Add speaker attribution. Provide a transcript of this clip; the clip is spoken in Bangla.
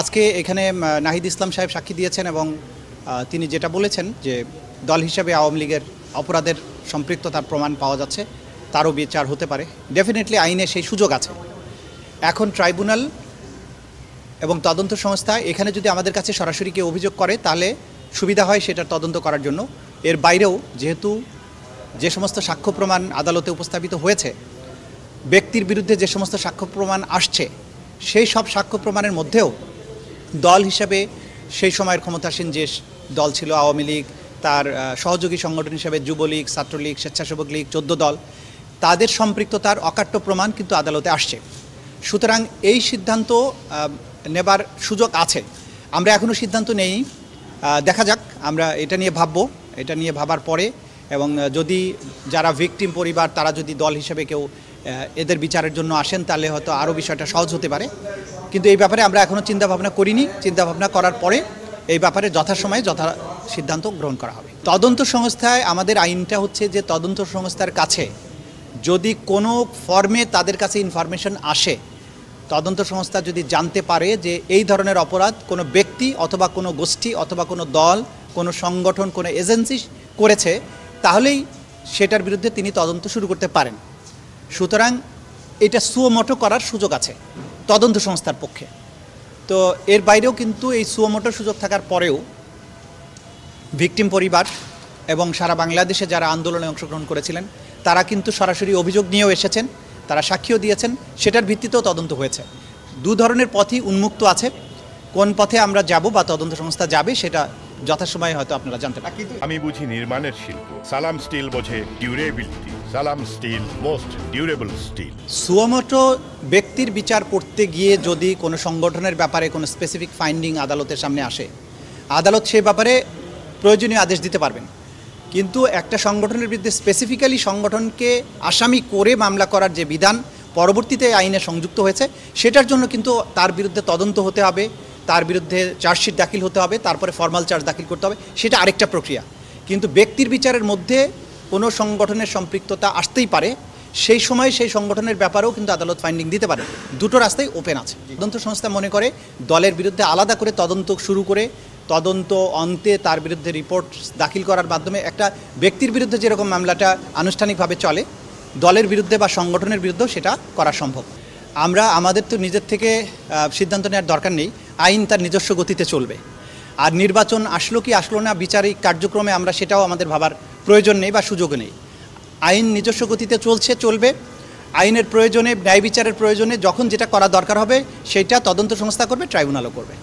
Speaker 1: আজকে এখানে নাহিদ ইসলাম সাহেব সাক্ষী দিয়েছেন এবং তিনি যেটা বলেছেন যে দল হিসেবে আওয়ামী লীগের অপরাধের সম্পৃক্ততার প্রমাণ পাওয়া যাচ্ছে, তারও বিচার হতে পারে। ডেফিনেটলি আইনে সেই সুযোগ আছে। এখন ট্রাইব্যুনাল এবং তদন্ত সংস্থা এখানে যদি আমাদের কাছে সরাসরি কেউ অভিযোগ করে তাহলে সুবিধা হয় সেটার তদন্ত করার জন্য। এর বাইরেও যেহেতু যে সমস্ত সাক্ষ্য প্রমাণ আদালতে উপস্থাপিত হয়েছে, ব্যক্তির বিরুদ্ধে যে সমস্ত সাক্ষ্য প্রমাণ আসছে, সেই সব সাক্ষ্য প্রমাণের মধ্যেও দল হিসাবে সেই সময়ের ক্ষমতাসীন যে দল ছিল আওয়ামী লীগ, তার সহযোগী সংগঠন হিসেবে যুবলীগ, ছাত্রলীগ, স্বেচ্ছাসেবক লীগ, 14 দল, তাদের সম্পৃক্ততার অকাট্য প্রমাণ কিন্তু আদালতে আসছে। সুতরাং এই সিদ্ধান্ত নেবার সুযোগ আছে। আমরা এখনও সিদ্ধান্ত নেই, দেখা যাক। আমরা এটা নিয়ে ভাববো, এটা নিয়ে ভাবার পরে, এবং যদি যারা ভিকটিম পরিবার তারা যদি দল হিসেবে কেউ এদের বিচারের জন্য আসেন তাহলে হয়তো আরও বিষয়টা সহজ হতে পারে। কিন্তু এই ব্যাপারে আমরা এখনও চিন্তাভাবনা করিনি। চিন্তাভাবনা করার পরে এই ব্যাপারে যথাসময়ে যথা সিদ্ধান্ত গ্রহণ করা হবে। তদন্ত সংস্থায় আমাদের আইনটা হচ্ছে যে তদন্ত সংস্থার কাছে যদি কোনো ফর্মে তাদের কাছে ইনফরমেশন আসে, তদন্ত সংস্থা যদি জানতে পারে যে এই ধরনের অপরাধ কোনো ব্যক্তি অথবা কোনো গোষ্ঠী অথবা কোনো দল, কোনো সংগঠন, কোনো এজেন্সি করেছে, তাহলেই সেটার বিরুদ্ধে তিনি তদন্ত শুরু করতে পারেন। সুতরাং এটা সুমোটো করার সুযোগ আছে তদন্ত সংস্থার পক্ষে। তো এর বাইরেও কিন্তু এই সুমোটো সুযোগ থাকার পরেও ভিকটিম পরিবার এবং সারা বাংলাদেশে যারা আন্দোলনে অংশগ্রহণ করেছিলেন তারা কিন্তু সরাসরি অভিযোগ নিয়েও এসেছেন, তারা সাক্ষীও দিয়েছেন, সেটার ভিত্তিতেও তদন্ত হয়েছে। দু ধরনের পথই উন্মুক্ত আছে। কোন পথে আমরা যাব বা তদন্ত সংস্থা যাবে সেটা যথাসময়ে হয়তো আপনারা জানতে পারেন।
Speaker 2: আমি বুঝি নির্মাণের শিল্প, সালাম স্টিল বোঝে ডিউরেবিলিটি। সালাম স্টিল মোস্ট ডিউরেবল স্টিল। সুমোটো
Speaker 1: ব্যক্তির বিচার করতে গিয়ে যদি কোনো সংগঠনের ব্যাপারে কোনো স্পেসিফিক ফাইন্ডিং আদালতের সামনে আসে, আদালত সে ব্যাপারে প্রয়োজনীয় আদেশ দিতে পারবেন। কিন্তু একটা সংগঠনের বিরুদ্ধে স্পেসিফিক্যালি সংগঠনকে আসামি করে মামলা করার যে বিধান পরবর্তীতে আইনে সংযুক্ত হয়েছে, সেটার জন্য কিন্তু তার বিরুদ্ধে তদন্ত হতে হবে, তার বিরুদ্ধে চার্জশিট দাখিল হতে হবে, তারপরে ফর্মাল চার্জ দাখিল করতে হবে, সেটা আরেকটা প্রক্রিয়া। কিন্তু ব্যক্তির বিচারের মধ্যে কোনো সংগঠনের সম্পৃক্ততা আসতেই পারে, সেই সময় সেই সংগঠনের ব্যাপারেও কিন্তু আদালত ফাইন্ডিং দিতে পারে। দুটো রাস্তাই ওপেন আছে। তদন্ত সংস্থা মনে করে দলের বিরুদ্ধে আলাদা করে তদন্ত শুরু করে তদন্ত অন্তে তার বিরুদ্ধে রিপোর্ট দাখিল করার মাধ্যমে একটা ব্যক্তির বিরুদ্ধে যেরকম মামলাটা আনুষ্ঠানিকভাবে চলে, দলের বিরুদ্ধে বা সংগঠনের বিরুদ্ধেও সেটা করা সম্ভব। আমাদের তো নিজের থেকে সিদ্ধান্ত নেওয়ার দরকার নেই, আইন তার নিজস্ব গতিতে চলবে। আর নির্বাচন আসলো কি আসলো না বিচারিক কার্যক্রমে আমরা সেটাও আমাদের ভাবার প্রয়োজন নেই বা সুযোগও নেই। আইন নিজস্ব গতিতে চলবে। আইনের প্রয়োজনে, ন্যায় বিচারের প্রয়োজনে যখন যেটা করা দরকার হবে সেটা তদন্ত সংস্থা করবে, ট্রাইব্যুনালও করবে।